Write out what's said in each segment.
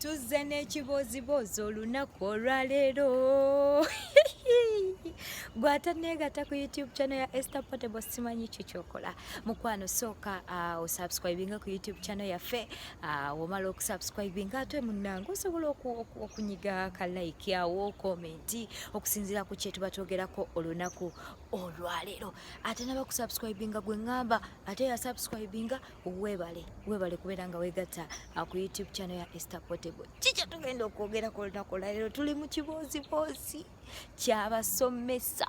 tuzze n'ekibozibozi olunaku olwaleero gw'atanneegatta ku YouTube channel ya Esther Portable simanyi kikyokola mukwano sooka osubscribinga ku YouTube channel yaffe womala okusubscribinga ate munnange osobola okunyiga ka like awo komenti okusinziira ku kyetuba twogerako olunaku olwaleero ate nabakusubscribinga gwe ŋŋamba ate yasubscribinga weebale kubeera nga weegatta ku YouTube channel ya Esther Portable kikyo tugenda okwogerako olunaku olwaleero tuli mu kibooziboozi ky'abasomesa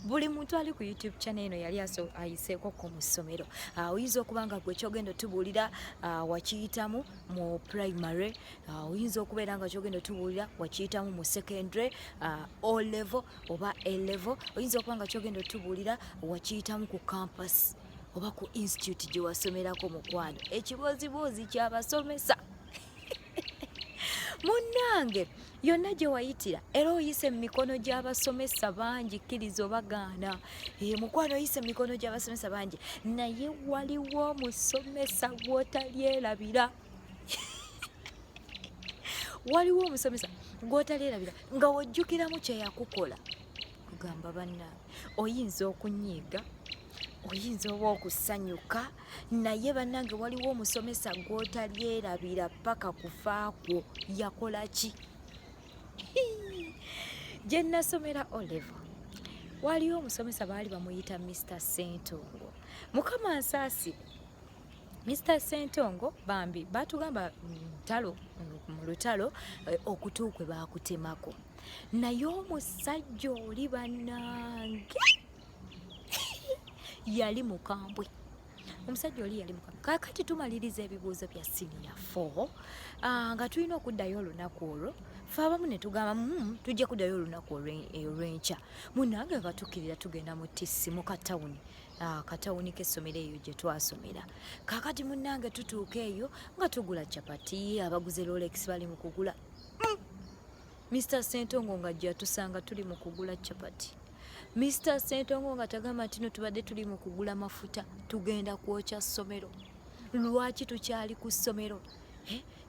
buli muntu ali ku YouTube channel eno yali ayiseeko ku musomero oyinza okuba nga gwe kyogenda otubuulira wakiyitamu mu primary oyinza okubeera nga kyogenda otubuulira wakiyitamu mu secondary O level oba A level oyinza okuba nga kyogenda otubuulira wakiyitamu ku campus oba ku institute gye wasomerako mukwano ekibooziboozi ky'abasomesa munnange yonna gye wayitira era oyise mu mikono gy'abasomesa bangi kkiriza obagaana mukwano oyise mu mikono gy'abasomesa bangi naye waliwo omusomesa gw'otalyerabira waliwo omusomesa gw'otalyerabira nga wojjukiramu kye yakukola kugamba bannange oyinza okunyiiga oyinza oba okusanyuka naye bannange waliwo omusomesa gw'otalyerabira paka kufaakwo yakola ki gye nasomera O level waliwo omusomesa baali bamuyita Mr. Sentongo mukama nsaasi Mr. Sentongo bambi batugamba mu lutalo okutu kwe baakutemako naye omusajja oli bannange yali mukambwe omusajja oli yali mukambwe kakati tumaliriza ebibuuzo bya senior 4 nga tulina okuddayo olunaku olwo fe abamu ne tugamba tujja kuddayo olunaku olw'enkya munnange nga tukkirira tugenda mu tisi mu katawuni katawuni k'essomero eyo gye twasomera kakati munnange tutuuka eyo nga tugula capati abaguze Rolex bali mu kugula Mr. Sentongo nga ajja tusanga tuli mu kugula capati Mr. Sentongo nga tagamba nti no tubadde tuli mu kugula mafuta tugenda kwokya ssomero lwaki tukyali ku ssomero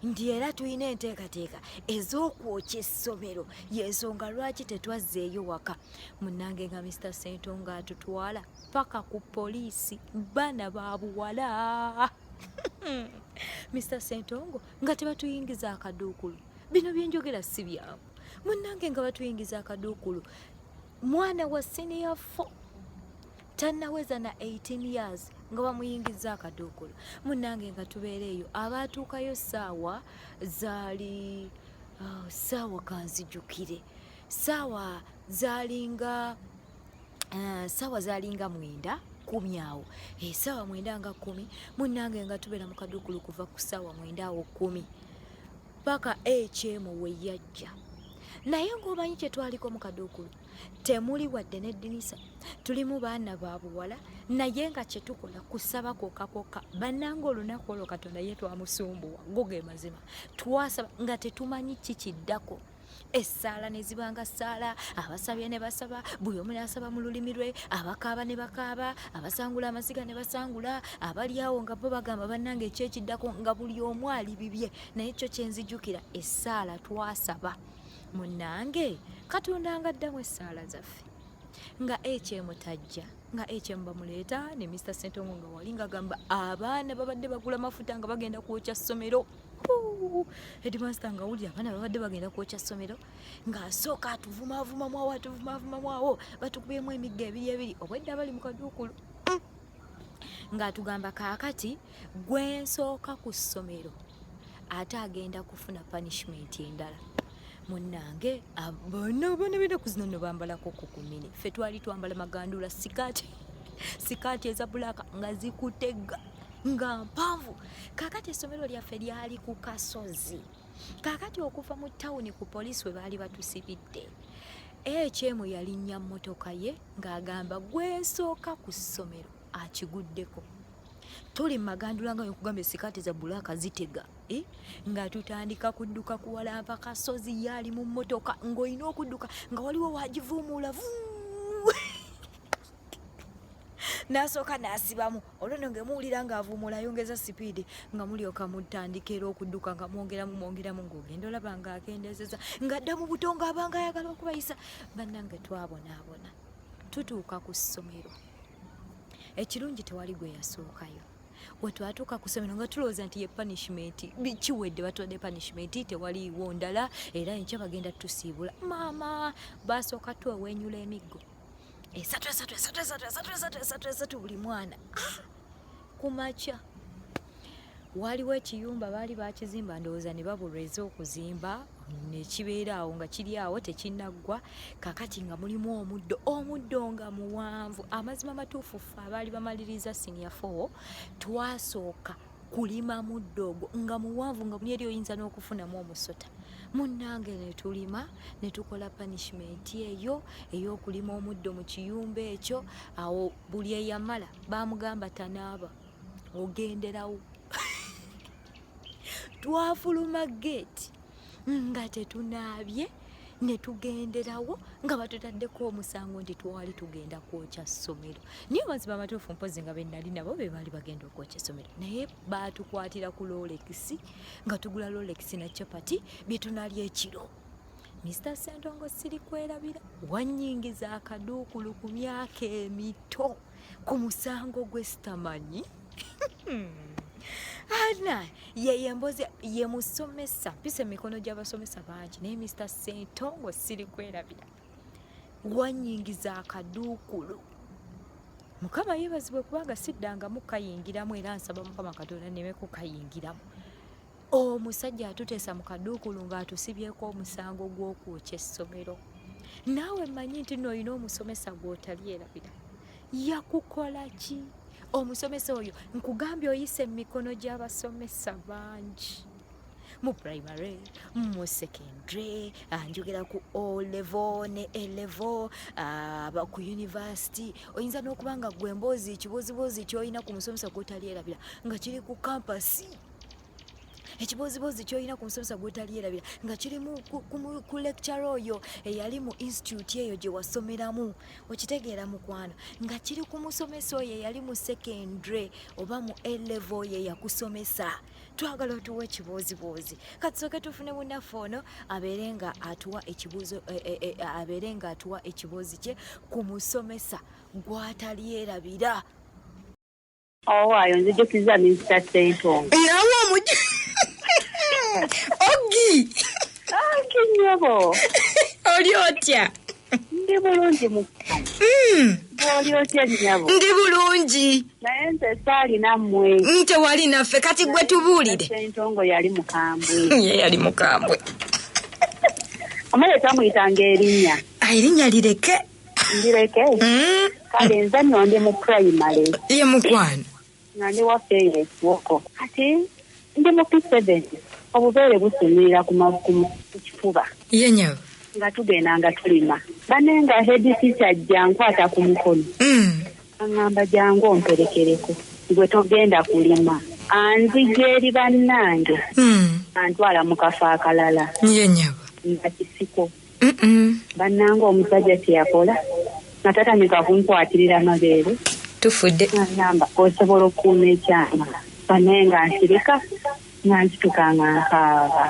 ndi era tulina enteekateeka ez'okwokya essomero y'ensonga lwaki tetwazzeeyo waka munnange nga Mr. Sentongo atutwala paka ku poliisi baana ba buwala Mr. Sentongo nga tebatuyingiza akaduukulu bino byenjogera si byamu munnange nga batuyingiza akaduukulu mwana wa senior 4 tannaweza na 18 years nga bamuyingiza akaduukulu munnange nga tubeera eyo abaatuukayo saawa zaali saawa kanzijukire saawa zaalinga 9 10 awo saawa 9 nga 10 munnange nga tubeera mu kaduukulu kuva ku saawa 9 awo 10 paka HM we yajja naye ng'omanyi kye twaliko mu kaduukulu temuli wadde n'eddinisa tulimu baana ba buwala naye nga kye tukola kusaba kwokka bannange olunaku olwo Katonda ye twamusumbuwa go ge mazima twasaba nga tetumanyi kikiddako essaala ne zibanga ssaala abasabye ne basaba buli omu n'asaba mu lulimi lwe abakaaba ne bakaaba abasangula amasiga ne basangula abali awo nga bo bagamba bannange ekyekiddako nga buli omu ali bibye naye kyo kyenzijjukira essaala twasaba munnange Katonda nga addamu essaala zaffe nga HM tajja nga HM bamuleeta ne Mr. Sentongo nga wali nga gamba abaana babadde bagula mafuta nga bagenda kwokya ssomero headmaster nga wulira abaana babadde bagenda kwokya ssomero ng'asooka atuvumaavumamu batukubyemu emigga ebiri obwedda bali mu kaduukulu ng'atugamba kaakati gwensooka ku ssomero ate agenda kufuna punishment endala munnange bonna bena kuzino no bambalako kukumini ffe twali twambala magandula sikaati eza bulaka nga zikutega nga mpanvu kakati essomero lyaffe lyali ku kasozi kakati okuva mu tawuni ku poliisi we baali batusibidde HM yalinnya mmotoka ye ng'agamba gwensooka ku ssomero akiguddeko tuli magandula nga yokugamba sikaati za bulaka zitega nga tutandika kudduka kuwalampa kasozi yali mu mmotoka ng'olina okudduka nga waliwo wagivuumuula n'asooka n'asibamu olwo nno ngemuwulira ng'avumula ayongeza sipiidi nga mulyoka mutandika era okudduka nga mwongeramu ng'ogenda olaba ng'akendezeza ng'adda mu buto ng'abanga ayagala okubayisa bannange twabonaabona tutuuka ku ssomero ekirungi tewali gwe yasookayo we twatuuka ku ssomero nga tulowooza nti ye punishment kiwedde batuwadde punishment tewaliiwo ndala era enkya bagenda tusiibula maama basooka twewenyula emiggo esatu buli mwana ku makya waliwo ekiyumba baali bakizimba ndowooza ne babulweza okuzimba nekibeera awo nga kiri awo tekinnaggwa kakati nga mulimu omuddo nga muwanvu amazima matuufu ffe abaali bamaliriza senior 4 twasooka kulima muddo ogwo nga muwanvu nga muli eri oyinza n'okufunamu omusota munnange ne tulima ne tukola punishment eyo ey'okulima omuddo mu kiyumba ekyo awo buli eyamala baamugamba tanaaba ogenderawo twafuluma geeti nga tetunaabye ne tugenderawo nga batutaddeko omusango nti twali tugenda kwokya ssomero niye mazima amatuufu mpozi nga bennali nabo be baali bagenda okwokya essomero naye baatukwatira ku lolekisi nga tugula lolekisi na capati bye tunalya ekiro Mr. Sentongo siri kwerabira wannyingiza akaduukulu ku myaka emito ku musango gwe sitamanyi ana ye mbozi ye musomesa mpise emikono gy'abasomesa bangi naye Mr. Sentongo siri kwerabira wannyingiza akaduukulu mukama yeebazibwe kubanga siddangamu kayingiramu era nsaba mukama katonda neme kukayingiramu omusajja atuteesa mu kaduukulu ng'atusibyeko omusango gw'okwokya essomero naawe mmanyi nti n'olina omusomesa gw'otalyerabira yakukola ki omusomesa oyo nkugambye oyise emikono gy'abasomesa bangi mu primary mu secondary njogera ku O level ne A level ku university oyinza n'okuba nga gwe mboozi ekibozibozi ky'olina ku musomesa gw'otalyerabira nga kiri ku kampasi ekibozibozi ky'olina ku musomesa gw'otalyerabira nga kiri ku lecture oyo eyali mu institute eyo gye wasomeramu okitegeera mukwano nga kiri ku musomesa oyo eyali mu secondary oba mu A level ye yakusomesa twagala otuwa ekibozibozi katusooke tufune munnaffe ono abeere nga atuwa ekibozi kye ku musomesa gw'atalyerabira waayo nzijukiza Mr. Sentongo Ogi kinyabo oli otya ndi bulungi mukama oli otya nyabo ndi bulungi naye nze saali nammwe nte wali naffe kati gwe tubuulire Sentongo yali mukambwe ye yali mukambwe amaye tamuyitanga erinnya erinnya lireke ndireke kale nze nno ndi mu primary ye mukwano nga ndi waffe eyo ekiwoko kati ndi mu P7 obubeere busumirira ku kifuba ye nyabo nga tugenda nga tulima bane nga head teacher jankwata ku mukono aŋŋamba jangu omperekereko gwe togenda kulima anzija eri bannange antwala mu kafo akalala ye nyabo nga kisiko bannange omusajja kyeyakola nga tatandika kunkwatirira mabeere tufudde aŋŋamba osobola okukuuma ekyama bane nga nsirika nga nzituka nga nkaaba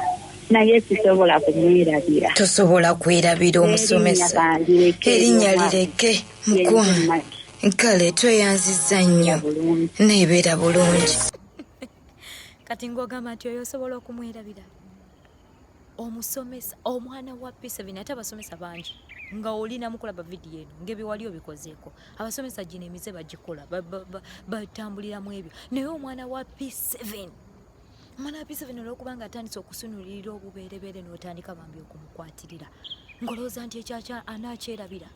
naye sisobola kumwerabira tosobola kwerabira omusomesa erinnya lireke mukwano kale tweyanziza nnyo neebeera bulungi kati ng'ogamba nti oyo osobola okumwerabira omusomesa omwana wa P7 ate abasomesa bangi nga olina mukulaba vidiyo eno ng'ebiwali obikozeeko abasomesa gino emize bagikola batambuliramu ebyo naye omwana wa P7 olw'okuba nga atandise okusunulirira obubeerebeere n'otandika bambi okumukwatirira ng'olowooza nti ekyakya anaakyerabira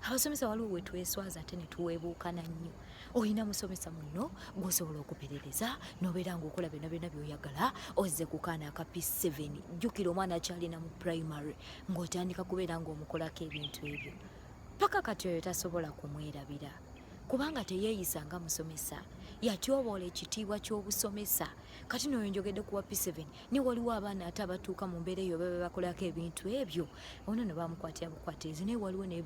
abasomesa waliwo we tweswaza ate ne tuweebuukana nnyo olina musomesa muno gw'osobola okuperereza n'obeera ng'okola byonna byonna by'oyagala ozze ku kaana aka P7 jjukira omwana akyalina mu primary ng'otandika kubeera ng'omukolako ebintu ebyo paka kati oyo tasobola kumwerabira kubanga teyeeyisa nga musomesa, yatyoboola ekitiibwa ky'obusomesa. Kati no njogedde kuwa P7 ni waliwo abaana ate abatuuka mu mbeera eyo baba bakolako ebintu ebyo, ono ne bamukwatira bukwatirizi, naye waliwo ne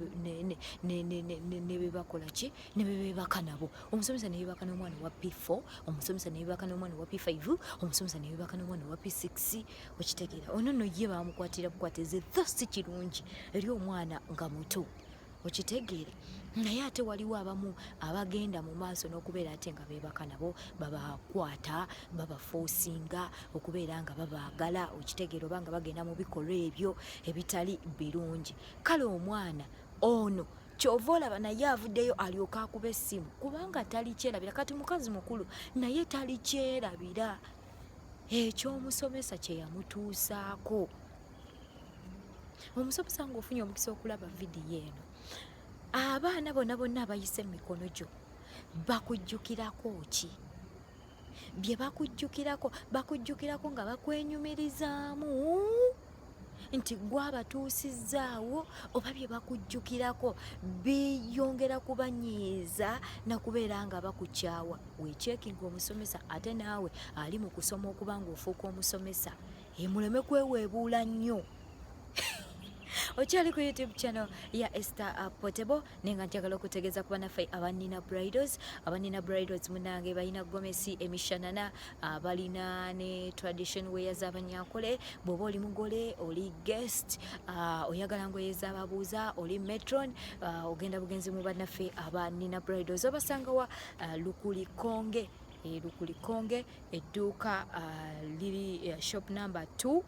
bebakola ki, ne bebebaka nabo. Omusomesa ne yebaka n'omwana wa P4, omusomesa ne yebaka n'omwana wa P5, omusomesa ne yebaka n'omwana wa P6. Okitegeera, ono no ye bamukwatira bukwatirizi, si kirungi eri omwana nga muto. Okitegeere, naye ate waliwo abamu abagenda mu maaso n'okubeera ate nga beebaka nabo, babakwata, babafoosinga okubeera nga babaagala. Okitegeere, oba nga bagenda mu bikolwa ebyo ebitali birungi. Kale omwana ono kyova olaba naye avuddeyo alyoka akuba essimu kubanga tali kyerabira. Kati mukazi mukulu naye tali kyerabira, ekyomusomesa kye yamutuusaako. Omusomesa ng'ofunye omukisa okulaba vidiyo eno, abaana bonna abayise emikono gyo bakujjukirako ki? Bye bakujjukirako nga bakwenyumirizaamu nti gwe abatuusizzaawo, oba bye bakujjukirako biyongera kubanyiiza nakubeera nga bakukyawa. Weekyekinga omusomesa ate naawe ali mu kusoma okuba ng'ofuuka omusomesa, muleme kweweebuula nnyo. Okyali ku YouTube channel ya Esther Portable, nenga njagala okutegeeza ku bannaffe abanina bridals. Abanina bridals munange balina gomesi emishanana, balina ne tradition wear z'abanyankole. Bw'oba oli mugole, oli guest, oyagala ngoye z'ababuuza, oli matron, ogenda bugenzi mu bannaffe abanina bridals. Obasanga wa Lukulikonge. Lukulikonge, edduuka liri shop number 2.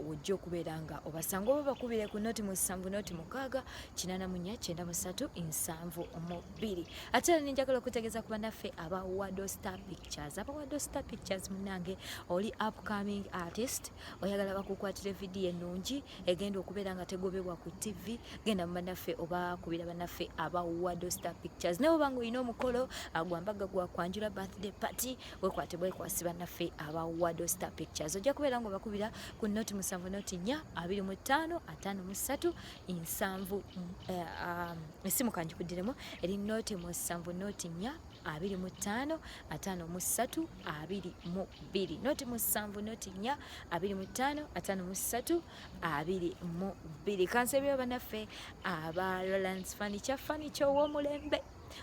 Wojja okubeera nga obasanga oba bakubire ku noti mu 7 noti 6 849 772. Ate ninjagala okutegeeza ku bannaffe aba Wado Star Pictures. Aba Wado Star Pictures munange oli upcoming artist, oyagala bakukwatire vidiyo ennungi egenda okubeera nga tegobebwa ku TV, genda mu bannaffe oba kubira bannaffe aba Wado Star Pictures. Nawe banga olina omukolo gwambaga gwa kwanjula birthday party, wekwate bwekwasi bannaffe aba Wado Star Pictures. Ojja kubeera nga bakubira ku noti 7 noti 4 25 53 7. Esimu kanjikuddiremu eri noti 7 noti 4 25 53 22. Noti 7 noti 4 25 53 22. Kansebyo bannaffe aba Roland's Furniture ow'omulembe.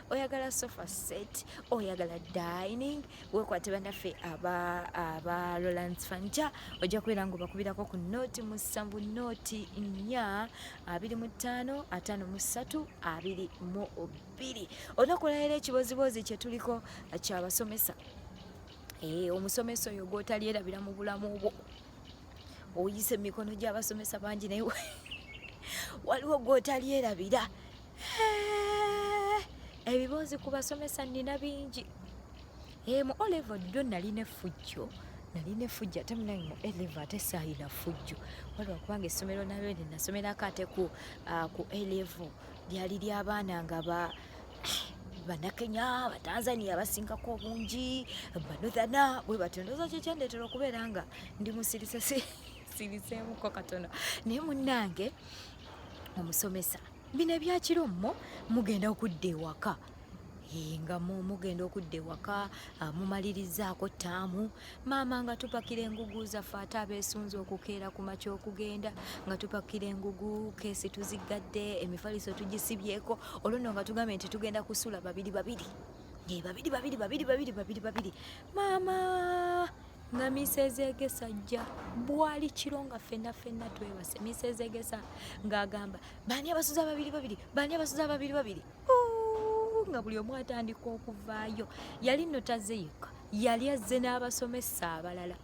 Oyagala sofa set, oyagala dining, wekwate bannaffe aba Roland's Furniture. Ojja kubeera nga bakubirako ku noti 7 noti 4 25 53 22. Onokulayira ekibozibozi kye tuliko kyabasomesa. Omusomesa oyo gw'otalyerabira mu bulamu bwo, oyise emikono gy'abasomesa bangi naye waliwo gw'otalyerabira. Ebibuuzi ku basomesa nina bingi. Mu O-level ddyo nalina effujjo ate munange mu A-level ate saayina ffujjo. Waliwo kubanga essomero nalyo lye nasomerako ate ku A-level lyali ly'abaana nga Bannakenya, Batanzania basingako obungi, Banorthern, bwe batyo. Ndowooza kyekyandeetera okubeera nga ndi musiriseemuko katono. Naye munnange omusomesa, bino ebyakiro mugenda okudda ewaka, nga mugenda okudda ewaka, mumalirizaako ttaamu. Maama nga tupakira engugu zaffe ate abeesunze okukeera ku makya okugenda, nga tupakira engugu, keesi tuzigadde, emifaliso tugisibyeko. Olwo nno nga tugambye nti tugenda kusula babiri. Maama nga misezegesa ajja bwali kiro nga ffenna twebase. Misezegesa ng'agamba baani abasuza babiri. Nga buli omu atandika okuvaayo. Yali nno tazze yekka, yali azze n'abasomesa abalala.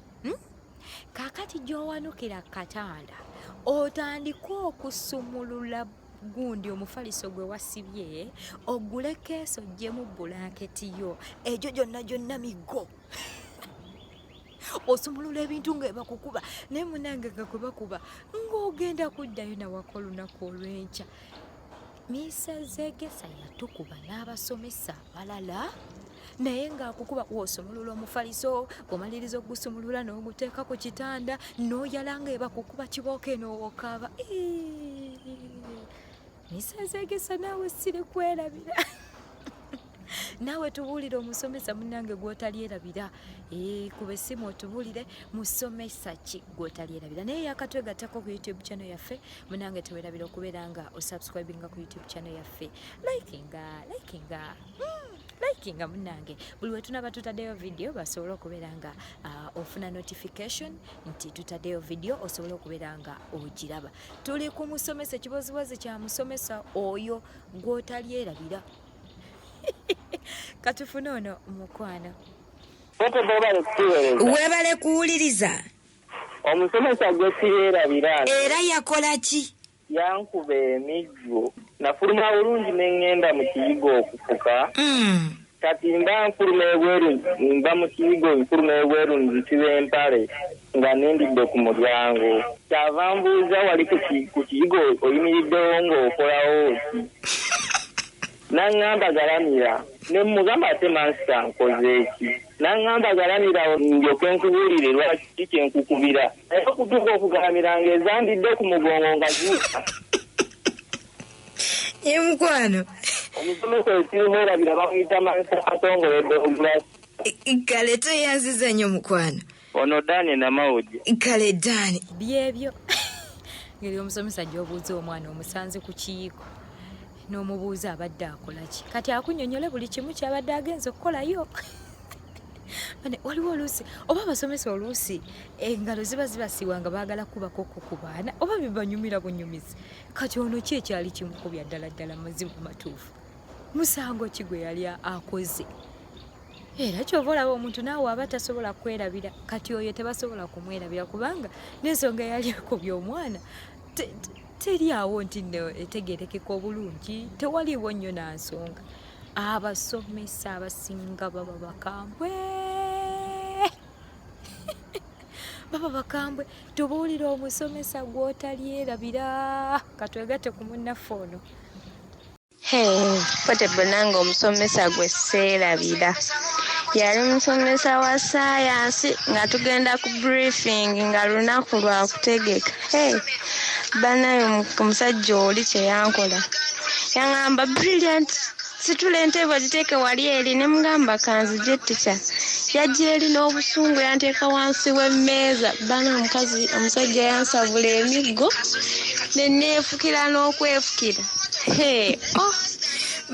Kaakati gy'owanukira katanda otandika okusumulula gundi omufaliso gwe wasibye, ogule keeso gyemu bulanketi yo, egyo gyonna migo. Osumulula ebintu nga bakukuba, naye munange nga kwe bakuba ng'ogenda kuddayo nawaka olunaku olw'enkya. Misezegesa yatukuba n'abasomesa abalala, naye ng'akukuba w'osumulula omufaliso, omaliriza ogusumulula n'oguteeka ku kitanda, n'oyala nga ebakukuba kibooke n'owokaaba. Misezegesa naawe siri kwerabira. naawe tubuulire omusomesa munnange gw'otalyerabira kuba essimu otubuulire musomesa ki gw'otalyerabira naye yakatwegattako ku YouTube channel yaffe munnange tewerabira okubeera nga osubscribinga ku YouTube channel yaffe likinga munnange buli we tunaba tutaddeyo video basobole okubeera nga ofuna notification nti tutaddeyo video osobole okubeera nga ogiraba. Tuli ku musomesa ekibozibozi kya musomesa oyo gw'otalyerabira. Katufune ono mukwano weebale kuwuliriza omusomesa gwe siyerabira era yakola ki? yankuba emiggo nafuluma bulungi neŋŋenda mu kiyigo okufuka kati mba nfuluma ebweru mba mu kiyigo nfuluma ebweru nzisiba empale nga nindidde ku mulyango kyava mbuuza wali ku kiyigo oyimiriddewo ng'okolawo ki naŋŋamba galamira ne mugamba ate mansita nkoze eki naŋŋamba galamira ndyoke nkubuulire lwaki kyenkukubira naye okutuuka okugalamira ng'ezandidde ku mugongo nga ziita ye mukwano omusomesa ekirimuerabira bamuyita mansita atongoledde obulasi kale toyanziza nnyo mukwano ono Dani namawuji kale Dani byebyo ngeri omusomesa gy'obuuza omwana omusanze ku kiyigo n'omubuuza abadde akola ki kati akunnyonnyole buli kimu kyabadde agenza okukolayo. Waliwo oluusi oba abasomesa oluusi engalo ziba zibasiiwa nga baagala kubakoko ku baana oba bibanyumira bunyumizi kati ono ki ekyali kimukubya ddala mazima matuufu musango ki gwe yali akoze era kyova olaba omuntu naawe aba tasobola kwerabira kati oyo tebasobola kumwerabira kubanga n'ensonga yali ekubye omwana teri awo nti etegerekeka obulungi tewaliiwo nnyo nansonga. Abasomesa abasinga baba bakambwe baba bakambwe tubuulire omusomesa gw'otalyerabira katwegatte ku munnaffe ono. Potebo nange omusomesa gwe seerabira yali musomesa wa sayansi nga tugenda ku briefing nga lunaku lwa kutegeka banayo omusajja oli kyeyankola yaŋŋamba brilliant situla entebe ogiteeke wali eri ne mugamba kanzije tica yajja eri n'obusungu yanteeka wansi w'emmeeza bana omusajja yansabula emiggo ne neefukira n'okwefukira.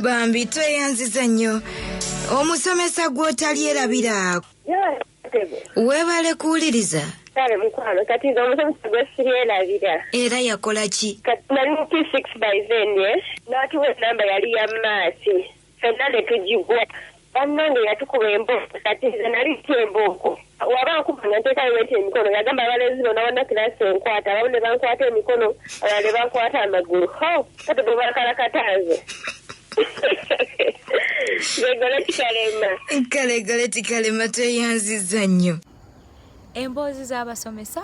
Bambi tweyanziza nnyo omusomesa gw'otalyerabira weebale kuwuliriza kale mukwano kati nze omusomesa gwe siryerabira era yakola ki? kati nali mu P6 by then n'atuwa enamba yali ya maasi fenna ne tugigwa bannange yatukuba embooko kati nze nali ki embooko waba nkuba nga nteekayo weti emikono yagamba abalenzi bonna bonna kirasi enkwata abamu ne bankwata emikono abalala ne bankwata amagulu kati bwe bakalakataze Goleti Kalema tweyanziza nnyo emboozi z'abasomesa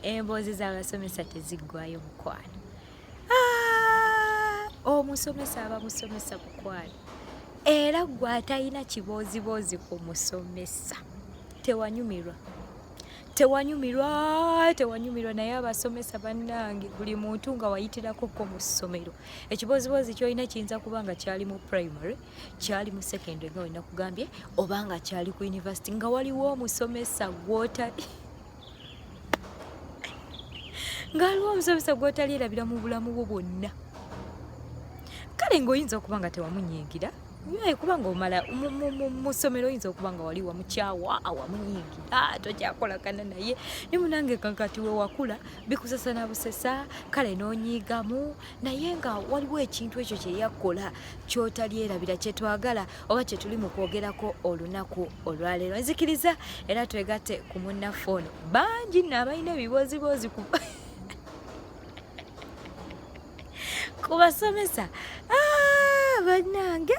emboozi z'abasomesa teziggwayo mukwano. Omusomesa aba musomesa mukwano era gwe atalina kiboozibozi ku musomesa tewanyumirwa naye abasomesa bannange buli muntu nga wayitirako ko mu ssomero ekiboozibozi kyolina kiyinza kuba nga kyali mu primary kyali mu secondary nga wena kugambye oba nga kyali ku university nga waliwo omusomesa gw'otali ng'aliwo omusomesa gw'otalyerabira mu bulamu bwo bwonna kale ng'oyinza okuba nga tewamunyiigira kubanga omala mu ssomero oyinza okuba nga wali wamukyawa wamunyiigira tokyakolagana naye ne munange kakati we wakula bikusasana busesa kale n'onyiigamu naye nga waliwo ekintu ekyo kye yakola ky'otalyerabira kye twagala oba kye tuli mu kwogerako olunaku olwaleero nzikiriza era twegatte ku munnaffe ono bangi nno abalina ebiboozibozi ku basomesa bannange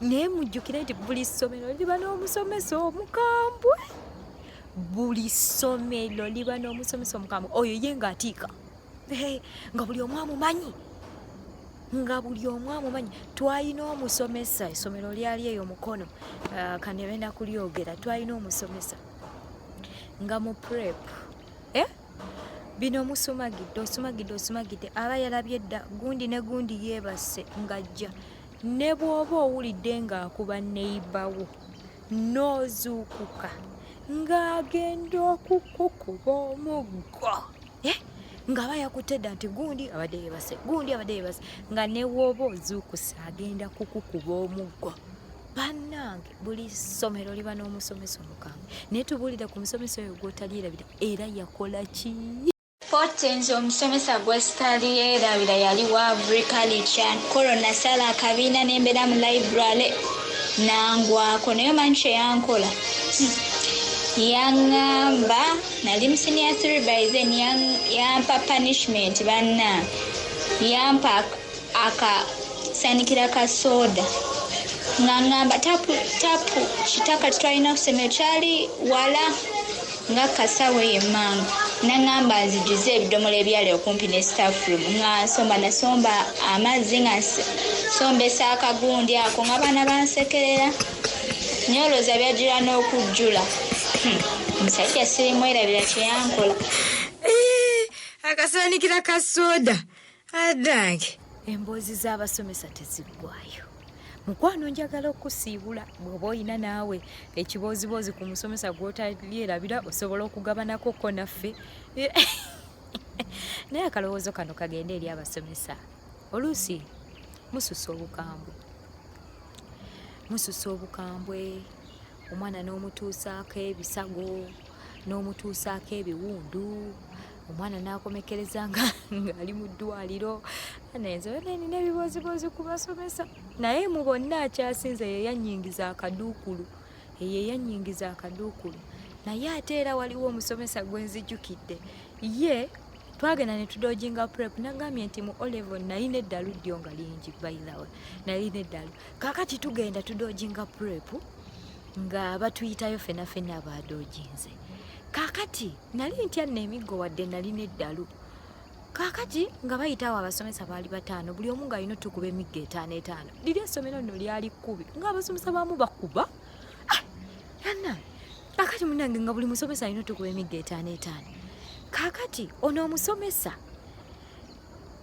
naye mujjukire nti buli ssomero liba n'omusomesa omukambwe buli ssomero liba n'omusomesa omukambwe oyo ye ng'atiika nga buli omu amumanyi twalina omusomesa essomero lyali eyo mukono kanebe nakulyogera twalina omusomesa nga mu prep bino omusumagidde aba yalabye edda gundi ne gundi yeebase ng'ajja ne bw'oba owulidde ng'akuba neibawo n'ozuukuka ng'agenda okukukuba omuggo ng'aba yakutedda nti gundi abadde yeebase nga ne bw'oba ozuukusa agenda kukukuba omuggo. Bannange buli ssomero liba n'omusomesa omukambwe naye tubuulire ku musomesa oyo gw'otalyerabira era yakola ki? Potenzi omusomesa gw'esitalyerabira yali wa agriculture korona sala akabiina n'embeera mu library nangwako naye omanyi kye yankola yaŋŋamba nali mu senior 3 by then yampa punishment banna yampa akasanikira ka soda ng'aŋŋamba tapu kitaka tetwalina kusomero kyali wala nga kasawo yemmanga naŋŋamba nzijuze ebidomola ebyali okumpi ne staff room nga nasomba amazzi nga sombesa akagundi ako nga baana bansekerera naye olowooza byajjula n'okujjula omusajja sirimwerabira kye yankola akasanikira ka soda adange. Emboozi z'abasomesa teziggwayo. Mukwano njagala okusiibula bw'oba olina naawe ekibooziboozi ku musomesa gw'otalyerabira osobola okugabanako ko naffe naye akalowoozo kano kagende eri abasomesa. Oluusi mususa obukambwe omwana n'omutuusaako ebisago n'omutuusaako ebiwundu omwana n'akomekereza ng'ali mu ddwaliro nenze nina ebibooziboozi ku basomesa naye mu bonna akyasinze yeyanyingiza akaduukulu naye ate era waliwo omusomesa gwenzijjukidde ye twagenda ne tudojinga prep nagambye nti mu O-level nalina eddalu ddyo nga lingi by the way nalina eddalu kaakati tugenda tudojinga prep nga batuyitayo fena abadojinze kaakati nali ntya n'emiggo wadde nalina eddalu kaakati nga bayitawo abasomesa baali 5 buli omu ng'alina otukuba emiggo 5 liri essomero nno lyali 10 ng'abasomesa baamu bakuba yanna kaakati munange nga buli musomesa alina otukuba emiggo 5 kaakati ono omusomesa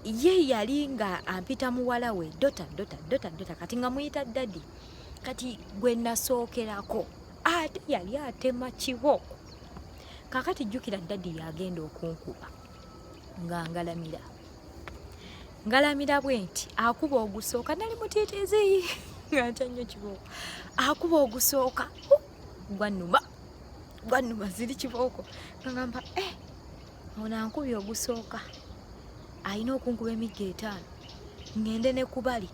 ye yali nga ampita muwala we dota kati nga muyita dadi kati gwe nasookerako ate yali atema kibooko kaakati jjukira dadi yagenda okunkuba nga ngalamira bwe nti akuba ogusooka nali mutiitiizi nga ntya nnyo kibooko akuba ogusooka gwannuma ziri kibooko ngamba ono ankubye ogusooka alina okunkuba emiggo 5 ngende ne kubali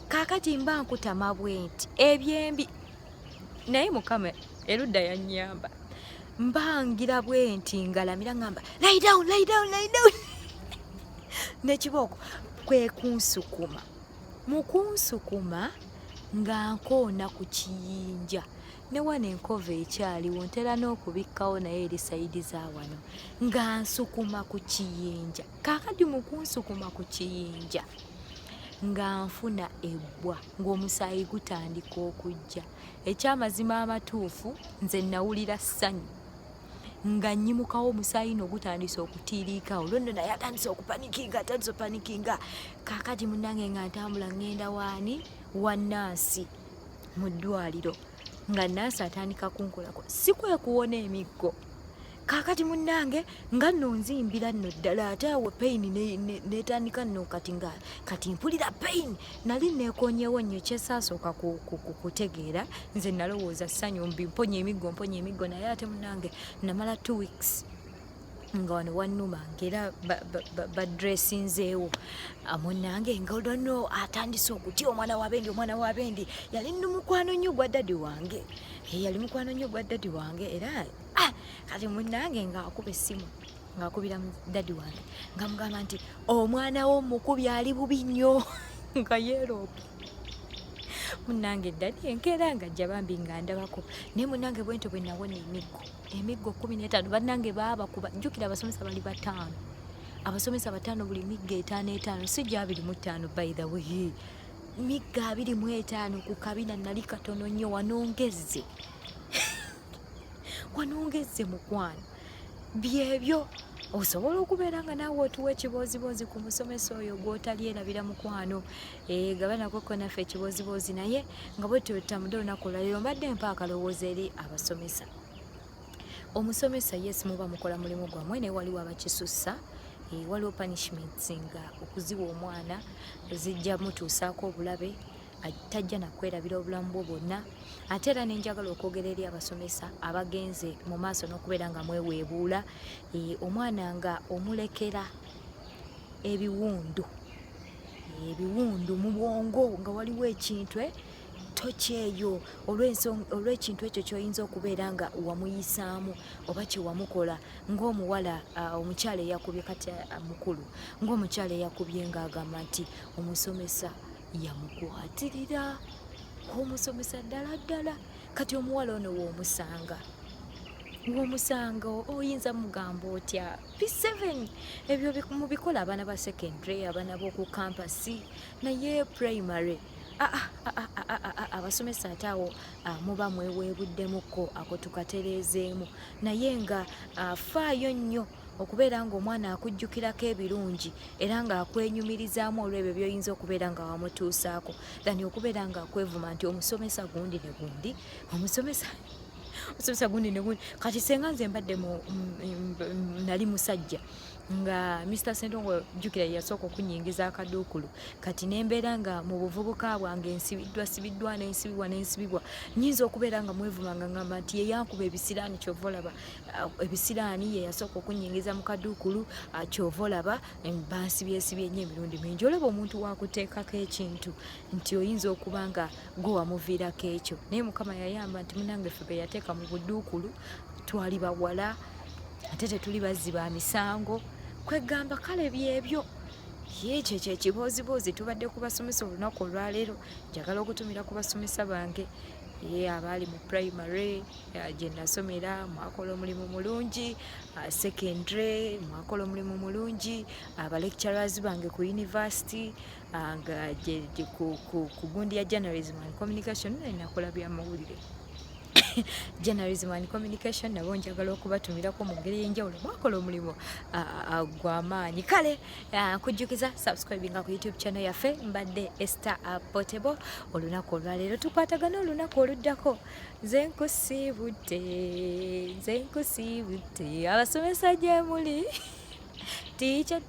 kaakati mba nkutama bwe nti ebyembi naye mukama erudda yannyamba mbangira bwe nti ngalamira ngamba lie down nekibooko kwe kunsukuma mukunsukuma nga nkoona ku kiyinja ne wano enkova ekyaliwo ntera n'okubikkawo naye eri sayidi za wano nga nsukuma ku kiyinja kaakati mukunsukuma ku kiyinja nga nfuna ebbwa ng'omusaayi gutandika okujja ekyamazima amatuufu nze nawulira ssanyu nga nnyimukawo omusaayi no gutandise okutiiriikawo londo naye atandise okupanikinga kaakati munnange nga ntambula ngenda waani wa naasi mu ddwaliro nga naasi atandika kunkolako si kwe kuwona emiggo kaakati munnange nga nno nzimbira nno ddala ate awo payini netandika nno kati mpulira payini nali neekonyewo nnyo kyesaasooka kutegeera nze nalowooza ssanyu mponye emiggo naye ate munnange namala 2 weeks nga wano wannuma ng'era badressinzeewo munnange nga olwono atandise okutya omwana w'abendi yali mukwano nnyo gwa dadi wange era kati munnange ng'akuba essimu ng'akubira dadi wange nga mugamba nti omwana w'omukubi ali bubi nnyo nga yeeroopa munnange dadi enkeera nga ajja bambi nga ndabako naye munnange bwento bwe nawona emiggo 15 bannange baabakuba jjukira abasomesa bali 5 abasomesa 5 buli miggo 5 si gya 25 by the way miggo 25 ku kabina nali katono nnyo wanongezze mukwano byebyo osobola okubeera nga naawe otuwa ekibooziboozi ku musomesa oyo gw'otalyerabira mukwano gabanako naffe ekibooziboozi naye nga bwe tutamudde olunaku olwaleero mbadde mpa akalowoozo eri abasomesa. Omusomesa yes muba mukola mulimu gwammwe naye waliwo abakisussa. Waliwo punishments nga okuziwa omwana zijja mutuusaako obulabe tajja nakwerabira obulamu bwo bwonna. Ate era nenjagala okwogera eri abasomesa abagenze mu maaso n'okubeera nga mweweebuula omwana nga omulekera ebiwundu mu bwongo nga waliwo ekintu tokyeyo olw'ekintu ekyo kyoyinza okubeera nga wamuyisaamu oba kyewamukola ng'omuwala omukyala eyakubye kati mukulu ng'omukyala eyakubye ng'agamba nti omusomesa yamukwatirira omusomesa ddala kati omuwala ono w'omusanga oyinza mugamba otya P7 ebyo mubikola abaana ba secondary abaana b'oku kampasi naye primary abasomesa ate awo muba mweweebuddemukko ako tukatereezeemu naye nga faayo nnyo okubeera ng'omwana akujjukirako ebirungi era ng'akwenyumirizaamu olw'ebyo by'oyinza okubeera nga wamutuusaako dani okubeera ng'akwevuma nti omusomesa gundi ne gundi omusomesa gundi ne gundi kati senga nze mbadde nali musajja nga Mr. Sentongo jjukira yasooka okunyingiza akaduukulu kati nembeera nga mu buvubuka bwange nsibiddwa n'ensibibwa nyinza okubeera nga mwevuma nga ngamba nti yeyankuba ebisiraani kyova olaba ebisiraani ye yasooka okunyingiza mu kaduukulu kyova olaba bansibye nnyo emirundi mingi olaba omuntu wakuteekako ekintu nti oyinza okuba nga gwe wamuviirako ekyo naye Mukama yayamba nti munange ffe be yateeka mu buduukulu twali bawala ate tetuli bazzi ba misango kwegamba kale byebyo ekyo ekibooziboozi tubadde kubasomesa olunaku olwaleero njagala okutumira ku basomesa bange abaali mu primary gye nasomera mwakola omulimu mulungi secondary mwakola omulimu mulungi abalecturers bange ku university nga ku gundi ya journalism and communication nakola byamawulire journalism and communication nabo njagala okubatumirako mu ngeri y'enjawulo mwakola omulimu gw'amaanyi kale nkujjukiza subscribinga ku YouTube channel yaffe mbadde Esther Portable olunaku olwaleero tukwatagana olunaku oluddako nze nkusiibudde abasomesa gye muli teacher